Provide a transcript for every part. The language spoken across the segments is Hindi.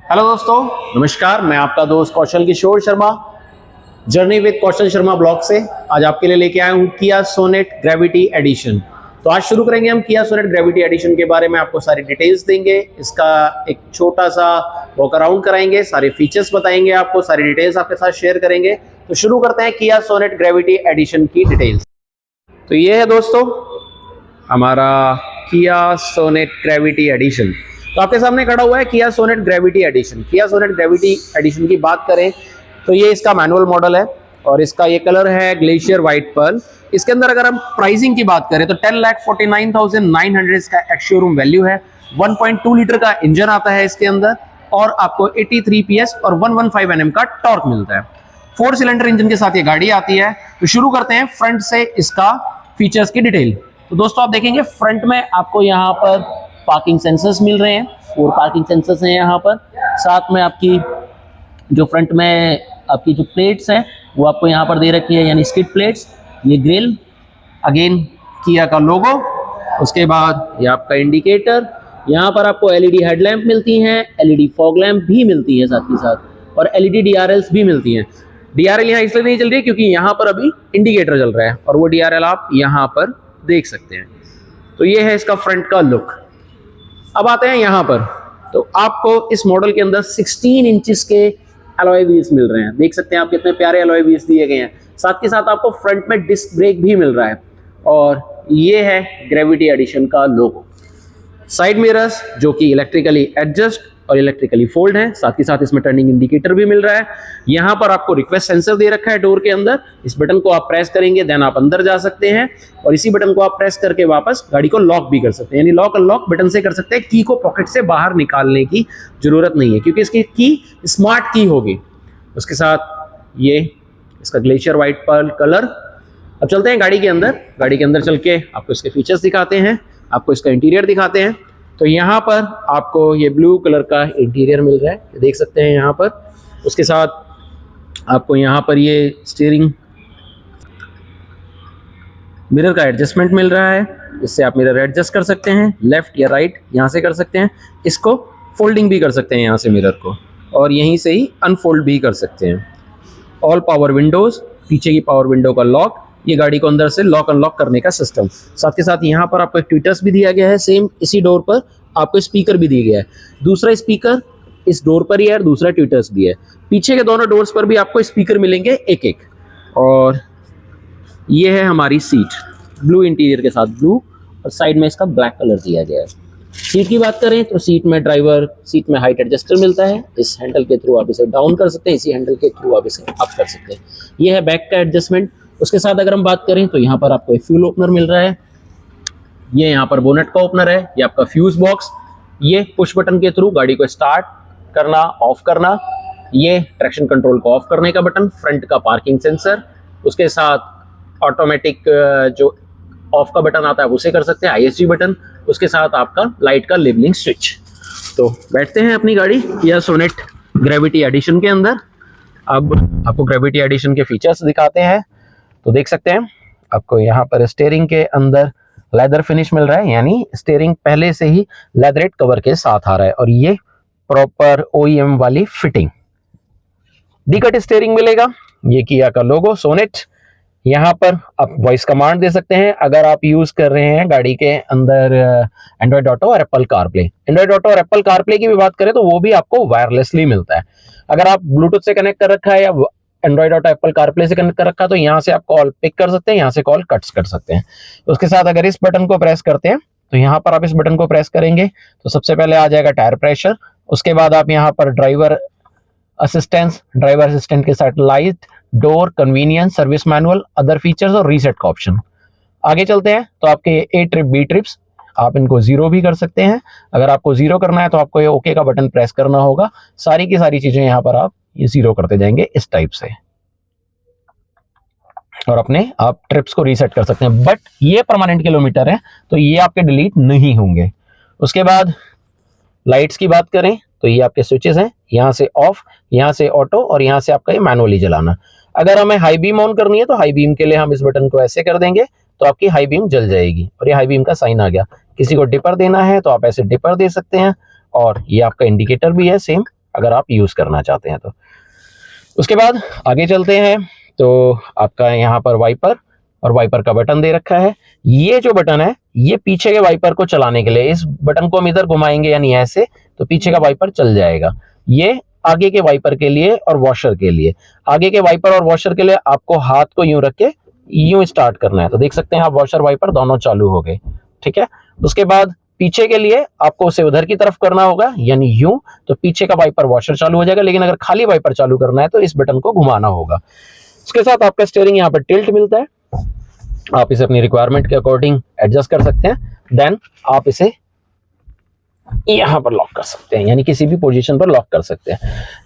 हेलो दोस्तों, नमस्कार। मैं आपका दोस्त Kaushal Kishore Sharma, journey with Kaushal Sharma blog से आज आपके लिए लेके आया हूँ किया सोनेट ग्रेविटी एडिशन। तो आज शुरू करेंगे हम किया सोनेट ग्रेविटी एडिशन के बारे में, आपको सारी डिटेल्स देंगे, इसका एक छोटा सा वॉक अराउंड कराएंगे, सारे फीचर्स बताएंगे, आपको सारी डिटेल्स आपके साथ शेयर करेंगे। तो शुरू करते हैं किया सोनेट ग्रेविटी एडिशन की डिटेल्स। तो ये है दोस्तों हमारा किया सोनेट ग्रेविटी एडिशन। तो आपके सामने खड़ा हुआ है किया सोनेट ग्रेविटी एडिशन। किया सोनेट ग्रेविटी एडिशन की बात करें तो ये इसका मैनुअल मॉडल है और इसका ये कलर है ग्लेशियर वाइट पर्ल। इसके अंदर अगर हम प्राइसिंग की बात करें तो 10,49,900 इसका एक्स शोरूम वैल्यू है। 1.2 लीटर का इंजन आता है इसके अंदर और आपको 83 PS और 115 Nm का टॉर्क मिलता है। 4 सिलेंडर इंजन के साथ ये गाड़ी आती है। तो शुरू करते हैं फ्रंट से इसका फीचर्स की डिटेल। तो दोस्तों आप देखेंगे फ्रंट में आपको यहाँ पर पार्किंग सेंसर्स मिल रहे हैं, 4 पार्किंग सेंसर्स हैं यहाँ पर। साथ में आपकी जो फ्रंट में आपकी जो प्लेट्स हैं वो आपको यहाँ पर दे रखी है, यानी स्किड प्लेट्स। ये ग्रिल, अगेन किया का लोगो। उसके बाद ये आपका इंडिकेटर, यहाँ पर आपको LED हेडलैम्प मिलती हैं, LED फॉग लैम्प भी मिलती है साथ ही साथ, और LED DRLs भी मिलती हैं। DRL यहाँ इसलिए नहीं चल रही है क्योंकि यहाँ पर अभी इंडिकेटर चल रहा है और वो DRL आप यहाँ पर देख सकते हैं। तो ये है इसका फ्रंट का लुक। अब आते हैं यहाँ पर, तो आपको इस मॉडल के अंदर 16 इंचेस के अलॉय व्हील्स मिल रहे हैं। देख सकते हैं आप कितने प्यारे अलॉय व्हील्स दिए गए हैं। साथ के साथ आपको फ्रंट में डिस्क ब्रेक भी मिल रहा है और ये है ग्रेविटी एडिशन का लोगो। साइड मिरर्स जो कि इलेक्ट्रिकली एडजस्ट और इलेक्ट्रिकली फोल्ड है, साथ ही साथ इसमें टर्निंग इंडिकेटर भी मिल रहा है। यहाँ पर आपको रिक्वेस्ट सेंसर दे रखा है डोर के अंदर। इस बटन को आप प्रेस करेंगे देन आप अंदर जा सकते हैं और इसी बटन को आप प्रेस करके वापस गाड़ी को लॉक भी कर सकते हैं, यानी लॉक अनलॉक बटन से कर सकते हैं। की को पॉकेट से बाहर निकालने की जरूरत नहीं है क्योंकि इसकी की स्मार्ट की होगी। उसके साथ ये इसका ग्लेशियर वाइट पर्ल कलर। अब चलते हैं गाड़ी के अंदर। गाड़ी के अंदर चल के आपको इसके फीचर्स दिखाते हैं, आपको इसका इंटीरियर दिखाते हैं। तो यहाँ पर आपको ये ब्लू कलर का इंटीरियर मिल रहा है, देख सकते हैं यहाँ पर। उसके साथ आपको यहाँ पर ये स्टीयरिंग मिरर का एडजस्टमेंट मिल रहा है, इससे आप मिरर एडजस्ट कर सकते हैं, लेफ्ट या राइट यहाँ से कर सकते हैं। इसको फोल्डिंग भी कर सकते हैं यहाँ से मिरर को, और यहीं से ही अनफोल्ड भी कर सकते हैं। ऑल पावर विंडोज़, पीछे की पावर विंडो का लॉक, ये गाड़ी को अंदर से लॉक अनलॉक करने का सिस्टम। साथ के साथ यहाँ पर आपको एक ट्विटर्स भी दिया गया है, सेम इसी डोर पर आपको स्पीकर भी दिया गया है। दूसरा स्पीकर इस डोर पर ही है और दूसरा ट्विटर्स भी है। पीछे के दोनों डोर्स पर भी आपको स्पीकर मिलेंगे एक एक। और ये है हमारी सीट, ब्लू इंटीरियर के साथ ब्लू, और साइड में इसका ब्लैक कलर दिया गया है। सीट की बात करें तो सीट में ड्राइवर सीट में हाइट एडजस्टर मिलता है। इस हैंडल के थ्रू आप इसे डाउन कर सकते हैं, इसी हैंडल के थ्रू आप इसे अप कर सकते हैं। ये है बैक का एडजस्टमेंट। उसके साथ अगर हम बात करें तो यहाँ पर आपको एक फ्यूल ओपनर मिल रहा है, ये यहाँ पर बोनट का ओपनर है, ये आपका फ्यूज बॉक्स, ये पुश बटन के थ्रू गाड़ी को स्टार्ट करना ऑफ करना, ये ट्रैक्शन कंट्रोल को ऑफ करने का बटन, फ्रंट का पार्किंग सेंसर, उसके साथ ऑटोमेटिक जो ऑफ का बटन आता है उसे कर सकते हैं, ISG बटन, उसके साथ आपका लाइट का लेबलिंग स्विच। तो बैठते हैं अपनी गाड़ी किया सोनेट ग्रेविटी एडिशन के अंदर। अब आपको ग्रेविटी एडिशन के फीचर्स दिखाते हैं। तो देख सकते हैं आपको यहाँ पर स्टीयरिंग के अंदर लेदर फिनिश मिल रहा है, यानी स्टीयरिंग पहले से ही लेदरेट कवर के साथ आ रहा है, और ये प्रॉपर OEM वाली फिटिंग। डी-कट स्टीयरिंग मिलेगा, ये किया का लोगो सोनेट। यहाँ पर आप वॉइस कमांड दे सकते हैं अगर आप यूज कर रहे हैं गाड़ी के अंदर एंड्रॉइड ऑटो और एप्पल कारप्ले। एंड्रॉइड ऑटो और एप्पल कारप्ले की भी बात करें तो वो भी आपको वायरलेसली मिलता है। अगर आप ब्लूटूथ से कनेक्ट कर रखा है या एंड्रॉइड ऑटो एप्पल कारप्ले से कनेक्ट कर रखा है तो यहाँ से आप कॉल पिक कर सकते हैं, यहाँ से कॉल कट्स कर सकते हैं। उसके साथ अगर इस बटन को प्रेस करते हैं तो यहाँ पर आप इस बटन को प्रेस करेंगे तो सबसे पहले आ जाएगा टायर प्रेशर। उसके बाद आप यहाँ पर ड्राइवर असिस्टेंट के साथ light, door, convenience, service manual, other features और रीसेट का ऑप्शन। आगे चलते हैं तो आपके A ट्रिप B ट्रिप्स आप इनको जीरो भी कर सकते हैं। अगर आपको जीरो करना है तो आपको ये ओके का बटन प्रेस करना होगा। सारी की सारी चीजें यहाँ पर आप ये जीरो करते जाएंगे इस टाइप से, और अपने आप ट्रिप्स को रीसेट कर सकते हैं। बट ये परमानेंट किलोमीटर है तो ये आपके डिलीट नहीं होंगे। उसके बाद लाइट्स की बात करें तो ये आपके स्विचेस हैं, यहाँ से ऑफ, यहाँ से ऑटो, और यहाँ से आपका ये मैनुअली जलाना। अगर हमें हाई बीम ऑन करनी है तो हाई बीम के लिए हम इस बटन को ऐसे कर देंगे तो आपकी हाई बीम जल जाएगी, और ये हाई बीम का साइन आ गया। किसी को डिपर देना है तो आप ऐसे डिपर दे सकते हैं, और ये आपका इंडिकेटर भी है सेम, अगर आप यूज़ करना चाहते हैं तो। उसके बाद आगे चलते हैं तो आपका यहाँ पर वाइपर और वाइपर का बटन दे रखा है। ये जो बटन है ये पीछे के वाइपर को चलाने के लिए, इस बटन को हम इधर घुमाएंगे यानी ऐसे, तो पीछे का वाइपर चल जाएगा। ये आगे के वाइपर के लिए और वॉशर के लिए। आगे के वाइपर और वॉशर के लिए आपको हाथ को यूं रख के यूं स्टार्ट करना है, तो देख सकते हैं आप वॉशर वाइपर दोनों चालू हो गए, ठीक है। उसके बाद पीछे के लिए आपको उसे उधर की तरफ करना होगा यानी यूं, तो पीछे का वाइपर वॉशर चालू हो जाएगा। लेकिन अगर खाली वाइपर चालू करना है तो इस बटन को घुमाना होगा। उसके साथ आपका स्टीयरिंग यहाँ पर टिल्ट मिलता है, आप इसे अपनी रिक्वायरमेंट के अकॉर्डिंग एडजस्ट कर सकते हैं। देन आप इसे यहां पर लॉक कर सकते हैं, यानी किसी भी पोजीशन पर लॉक कर सकते हैं।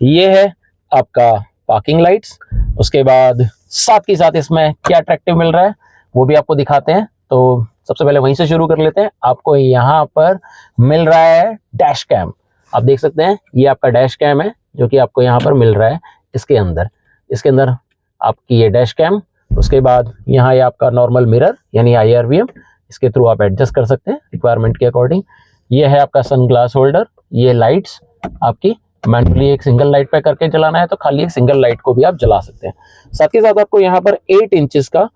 ये है आपका पार्किंग लाइट्स। उसके बाद साथ के साथ इसमें क्या अट्रैक्टिव मिल रहा है वो भी आपको दिखाते हैं। तो सबसे पहले वहीं से शुरू कर लेते हैं। आपको यहाँ पर मिल रहा है डैश कैम। आप देख सकते हैं ये आपका डैश कैम है जो कि आपको यहाँ पर मिल रहा है इसके अंदर आपकी ये डैश कैम। उसके बाद यहाँ ये आपका नॉर्मल मिरर यानी IRVM, इसके थ्रू आप एडजस्ट कर सकते हैं रिक्वायरमेंट के अकॉर्डिंग। ये है आपका सन ग्लास होल्डर। ये लाइट्स आपकी मैनुअली एक सिंगल लाइट पे करके जलाना है तो खाली एक सिंगल लाइट को भी आप जला सकते हैं। साथ ही साथ आपको यहाँ पर 8 इंचेस का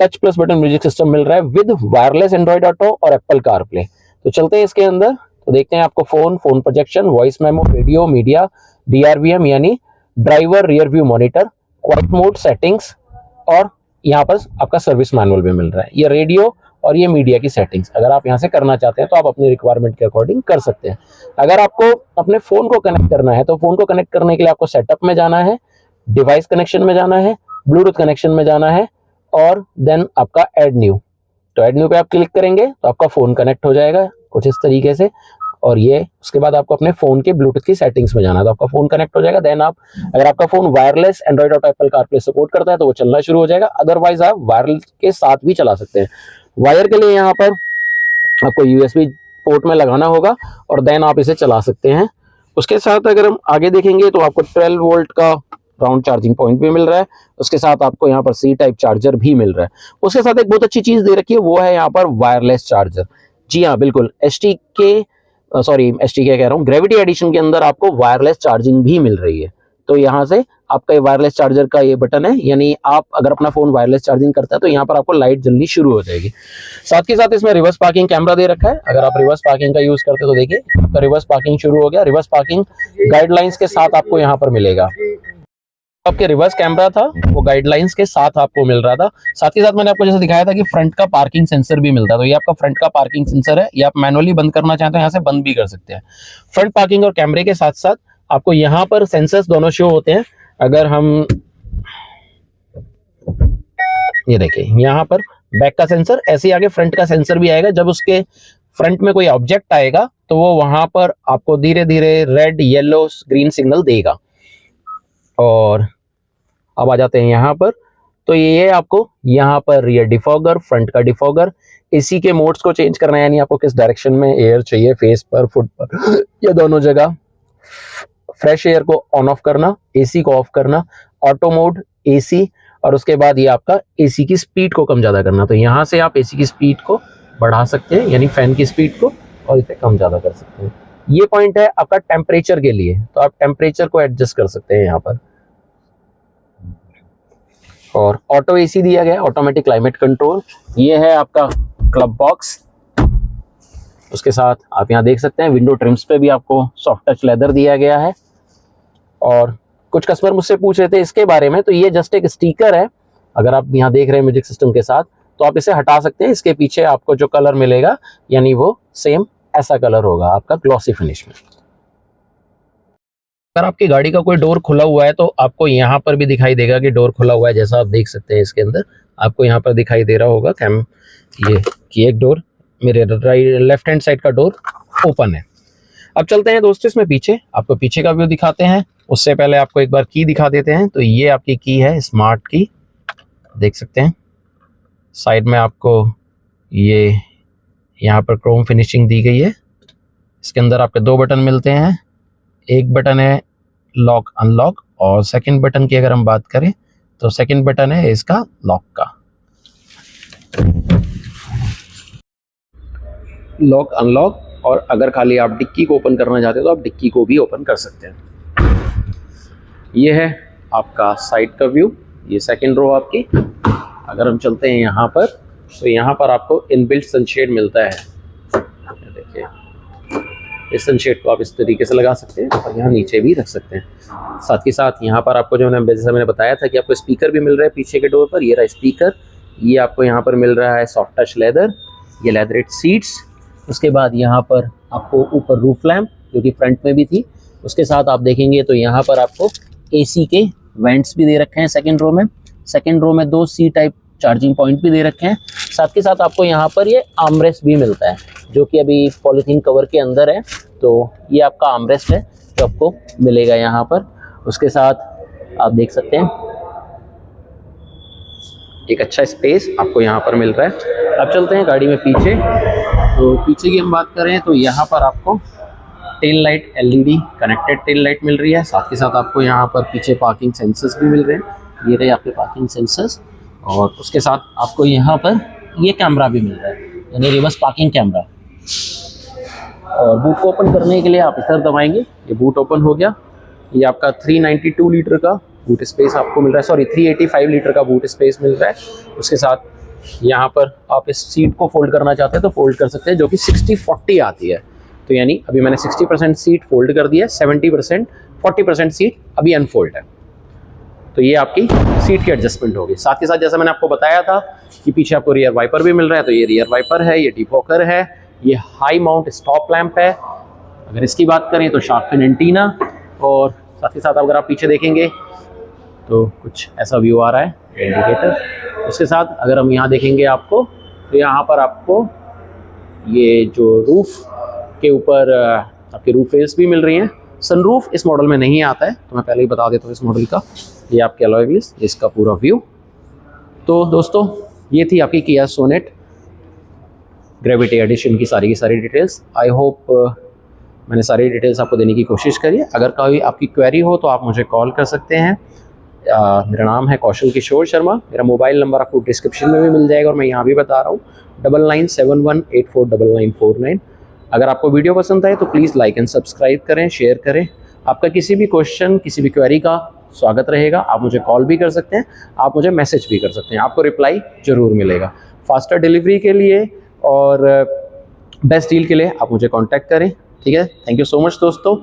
touch plus button music system मिल रहा है विद वायरलेस एंड्रॉइड ऑटो और एप्पल कारप्ले। तो चलते हैं इसके अंदर, तो देखते हैं आपको phone projection, voice memo, radio, media, DRVM यानी driver rear view monitor, quiet mode, settings, और यहाँ पर आपका सर्विस मैनुअल भी मिल रहा है। ये रेडियो और ये मीडिया की सेटिंग्स अगर आप यहाँ से करना चाहते हैं तो आप अपनी रिक्वायरमेंट के अकॉर्डिंग कर सकते हैं। अगर आपको अपने फ़ोन को कनेक्ट करना है तो फ़ोन को कनेक्ट करने के लिए आपको सेटअप में जाना है, डिवाइस कनेक्शन में जाना है, ब्लूटूथ कनेक्शन में जाना है और देन आपका ऐड न्यू। तो ऐड न्यू पे आप क्लिक करेंगे तो आपका फ़ोन कनेक्ट हो जाएगा कुछ इस तरीके से। और ये उसके बाद आपको अपने फ़ोन के ब्लूटूथ की सेटिंग्स में जाना है तो आपका फ़ोन कनेक्ट हो जाएगा। देन आप, अगर आपका फ़ोन वायरलेस एंड्रॉइड और एप्पल कारप्ले सपोर्ट करता है तो वो चलना शुरू हो जाएगा, अदरवाइज आप वायरलेस के साथ भी चला सकते हैं। वायर के लिए यहाँ पर आपको USB पोर्ट में लगाना होगा और देन आप इसे चला सकते हैं। उसके साथ अगर हम आगे देखेंगे तो आपको 12 वोल्ट का राउंड चार्जिंग पॉइंट भी मिल रहा है। उसके साथ आपको यहाँ पर C टाइप चार्जर भी मिल रहा है। उसके साथ एक बहुत अच्छी चीज़ दे रखी है वो है यहाँ पर वायरलेस चार्जर। जी हाँ बिल्कुल, STK कह रहा हूँ, ग्रेविटी एडिशन के अंदर आपको वायरलेस चार्जिंग भी मिल रही है। तो यहाँ से आपका ये वायरलेस चार्जर का ये बटन है, यानी आप अगर अपना फोन वायरलेस चार्जिंग करता है तो यहाँ पर आपको लाइट जलनी शुरू हो जाएगी। साथ ही साथ इसमें रिवर्स पार्किंग कैमरा दे रखा है। अगर आप रिवर्स पार्किंग का यूज करते हो तो देखिए आपका रिवर्स पार्किंग शुरू हो गया। रिवर्स पार्किंग गाइडलाइंस के साथ आपको यहाँ पर मिलेगा। आपके रिवर्स कैमरा था वो गाइडलाइंस के साथ आपको मिल रहा था। साथ ही साथ मैंने आपको जैसे दिखाया था कि फ्रंट का पार्किंग सेंसर भी मिलता है। तो ये आपका फ्रंट का पार्किंग सेंसर है, ये आप मैनुअली बंद करना चाहते हैं यहाँ से बंद भी कर सकते हैं। फ्रंट पार्किंग और कैमरे के साथ साथ आपको यहाँ पर सेंसर्स दोनों शो होते हैं। अगर हम ये देखिए यहाँ पर बैक का सेंसर, ऐसे ही आगे फ्रंट का सेंसर भी आएगा। जब उसके फ्रंट में कोई ऑब्जेक्ट आएगा तो वो वहां पर आपको धीरे धीरे रेड, येलो, ग्रीन सिग्नल देगा। और अब आ जाते हैं यहाँ पर, तो ये आपको यहाँ पर रियर डिफॉगर, फ्रंट का डिफॉगर, एसी के मोड्स को चेंज करना है, यानी आपको किस डायरेक्शन में एयर चाहिए, फेस पर, फुट पर या दोनों जगह। फ्रेश एयर को ऑन ऑफ करना, एसी को ऑफ करना, ऑटो मोड, एसी, और उसके बाद ये आपका एसी की स्पीड को कम ज़्यादा करना। तो यहाँ से आप एसी की स्पीड को बढ़ा सकते हैं यानी फैन की स्पीड को, और इसे कम ज़्यादा कर सकते हैं। ये पॉइंट है आपका टेम्परेचर के लिए, तो आप टेम्परेचर को एडजस्ट कर सकते हैं यहाँ पर। और ऑटो एसी दिया गया है, ऑटोमेटिक क्लाइमेट कंट्रोल। ये है आपका क्लब बॉक्स। उसके साथ आप यहाँ देख सकते हैं विंडो ट्रिम्स पे भी आपको सॉफ्ट टच लेदर दिया गया है। और कुछ कस्टमर मुझसे पूछ रहे थे इसके बारे में, तो ये जस्ट एक स्टिकर है। अगर आप यहाँ देख रहे हैं म्यूजिक सिस्टम के साथ तो आप इसे हटा सकते हैं। इसके पीछे आपको जो कलर मिलेगा यानी वो सेम ऐसा कलर होगा आपका ग्लॉसी फिनिश में। अगर आपकी गाड़ी का कोई डोर खुला हुआ है तो आपको यहाँ पर भी दिखाई देगा कि डोर खुला हुआ है। जैसा आप देख सकते हैं इसके अंदर आपको यहाँ पर दिखाई दे रहा होगा ये कि एक डोर, मेरे राइट लेफ्ट हैंड साइड का डोर ओपन है। अब चलते हैं दोस्तों इसमें पीछे, आपको पीछे का व्यू दिखाते हैं। उससे पहले आपको एक बार की दिखा देते हैं। तो ये आपकी की है, स्मार्ट की, देख सकते हैं। साइड में आपको ये यहाँ पर क्रोम फिनिशिंग दी गई है। इसके अंदर आपके 2 बटन मिलते हैं। एक बटन है लॉक अनलॉक, और सेकंड बटन की अगर हम बात करें तो सेकंड बटन है इसका लॉक का। लॉक अनलॉक और अगर खाली आप डिक्की को ओपन करना चाहते हो तो आप डिक्की को भी ओपन कर सकते हैं। ये है आपका साइड का व्यू, ये सेकंड रो आपकी। अगर हम चलते हैं यहाँ पर, तो यहाँ पर आपको इनबिल्ट सनशेड मिलता है। देखिए, इस सनशेड को आप इस तरीके से लगा सकते हैं और यहाँ नीचे भी रख सकते हैं। साथ ही साथ यहाँ पर आपको जो जैसे मैंने बताया था कि आपको स्पीकर भी मिल रहा है पीछे के डोर पर। ये रहा स्पीकर, ये आपको यहाँ पर मिल रहा है सॉफ्ट टच लेदर, ये लेदरेट सीट्स। उसके बाद यहाँ पर आपको ऊपर रूफ लैम्प जो कि फ्रंट में भी थी। उसके साथ आप देखेंगे तो यहाँ पर आपको AC के वेंट्स भी दे रखे हैं सेकंड रो में। सेकंड रो में 2 C टाइप चार्जिंग पॉइंट भी दे रखे हैं। साथ के साथ आपको यहाँ पर ये आर्मरेस्ट भी मिलता है जो कि अभी पॉलीथीन कवर के अंदर है। तो ये आपका आर्मरेस्ट है जो आपको मिलेगा यहाँ पर। उसके साथ आप देख सकते हैं एक अच्छा स्पेस आपको यहाँ पर मिल रहा है। अब चलते हैं गाड़ी में पीछे। तो पीछे की हम बात करें तो यहाँ पर आपको tail light LED connected tail light मिल रही है। साथ के साथ आपको यहाँ पर पीछे पार्किंग सेंसर्स भी मिल रहे हैं। ये रहे आपके पार्किंग सेंसर्स। और उसके साथ आपको यहाँ पर ये कैमरा भी मिल रहा है, यानी रिवर्स पार्किंग कैमरा। और बूट को ओपन करने के लिए आप इधर दबाएंगे, ये बूट ओपन हो गया। ये आपका 392 लीटर का बूट स्पेस आपको मिल रहा है, सॉरी 385 लीटर का बूट स्पेस मिल रहा है। उसके साथ यहाँ पर आप इस सीट को फोल्ड करना चाहते हैं तो फोल्ड कर सकते हैं, जो कि 60-40 आती है। तो यानी अभी मैंने 60% सीट फोल्ड कर दिया है, 70% 40% सीट अभी अनफोल्ड है। तो ये आपकी सीट की एडजस्टमेंट होगी। साथ ही साथ जैसा मैंने आपको बताया था कि पीछे आपको रियर वाइपर भी मिल रहा है, तो ये रियर वाइपर है, ये डिफॉकर है, ये हाई माउंट स्टॉप लैंप है। अगर इसकी बात करें तो शार्क फिन एंटीना। और साथ ही साथ अगर आप पीछे देखेंगे तो कुछ ऐसा व्यू आ रहा है, इंडिकेटर। उसके साथ अगर हम यहाँ देखेंगे आपको, तो यहाँ पर आपको ये जो रूफ के ऊपर आपके रूफ रेल्स भी मिल रही हैं। सनरूफ इस मॉडल में नहीं आता है, तो मैं पहले ही बता देता हूँ इस मॉडल का। ये आपके अलॉय व्हील्स, इसका पूरा व्यू। तो दोस्तों ये थी आपकी किया सोनेट ग्रेविटी एडिशन की सारी डिटेल्स। आई होप मैंने सारी डिटेल्स आपको देने की कोशिश करी है। अगर कोई आपकी क्वेरी हो तो आप मुझे कॉल कर सकते हैं। मेरा नाम है कौशल किशोर शर्मा। मेरा मोबाइल नंबर आपको डिस्क्रिप्शन में भी मिल जाएगा और मैं यहाँ भी बता रहा हूँ, 9971849949। अगर आपको वीडियो पसंद आए तो प्लीज़ लाइक एंड सब्सक्राइब करें, शेयर करें। आपका किसी भी क्वेश्चन, किसी भी क्वेरी का स्वागत रहेगा। आप मुझे कॉल भी कर सकते हैं, आप मुझे मैसेज भी कर सकते हैं, आपको रिप्लाई ज़रूर मिलेगा। फास्टर डिलीवरी के लिए और बेस्ट डील के लिए आप मुझे कांटेक्ट करें। ठीक है, थैंक यू सो मच दोस्तों।